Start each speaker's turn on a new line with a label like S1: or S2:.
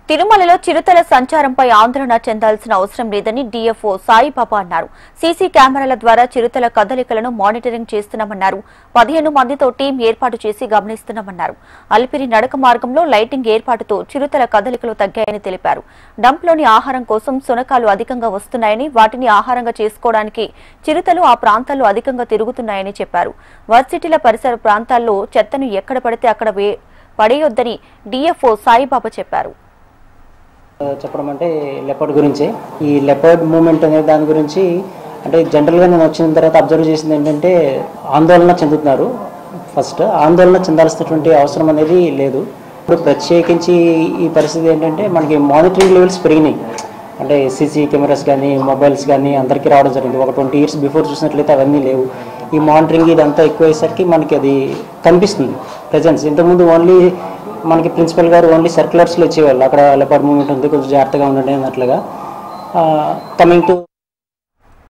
S1: తిరుమలలో చిరుతల సంచారంపై ఆందోళన చెందాల్సిన అవసరం లేదని డీఎఫ్ఓ సాయిబాబా అన్నారు. సీసీ కెమెరాల ద్వారా చిరుతల కదలికలను మానిటరింగ్ చేస్తున్నామన్నారు. 15 మందితో టీం ఏర్పాటు చేసి గమనిస్తున్నామన్నారు. అలిపిరి నడక మార్గంలో లైటింగ్ ఏర్పాటుతో చిరుతల కదలికలు తగ్గాయని తెలిపారు. డంప్లోని ఆహారం కోసం శునకాలు అధికంగా వస్తున్నాయని, వాటిని ఆహారంగా చేసుకోవడానికి చిరుతలు ఆ ప్రాంతాల్లో అధికంగా తిరుగుతున్నాయని చెప్పారు. వర్సిటీల పరిసర ప్రాంతాల్లో చెత్తను ఎక్కడ పడితే అక్కడ పడేయొద్దని డీఎఫ్ఓ సాయిబాబా చెప్పారు.
S2: చెప్పడం అంటే లెపర్డ్ గురించి, ఈ లెపర్డ్ మూమెంట్ అనే దాని గురించి అంటే జనరల్గా నేను వచ్చిన తర్వాత అబ్జర్వ్ చేసింది ఏంటంటే ఆందోళన చెందుతున్నారు. ఫస్ట్ ఆందోళన చెందాల్సినటువంటి అవసరం అనేది లేదు. ఇప్పుడు ప్రత్యేకించి ఈ పరిస్థితి ఏంటంటే మనకి మానిటరింగ్ లెవెల్స్ పెరిగినాయి. అంటే సీసీ కెమెరాస్ కానీ మొబైల్స్ కానీ అందరికీ రావడం జరిగింది. ఒక 20 years బిఫోర్ చూసినట్లయితే అవన్నీ లేవు. ఈ మానిటరింగ్ ఇదంతా ఎక్కువయ్యేసరికి మనకి అది కనిపిస్తుంది ప్రెజెన్స్. ఇంతకుముందు ఓన్లీ మనకి ప్రిన్సిపల్ గారు ఓన్లీ సర్క్యులర్స్లో ఇచ్చేవాళ్ళు, అక్కడ లెపర్డ్ మూమెంట్ ఉంది కొంచెం జాగ్రత్తగా ఉండండి అన్నట్లుగా. Coming to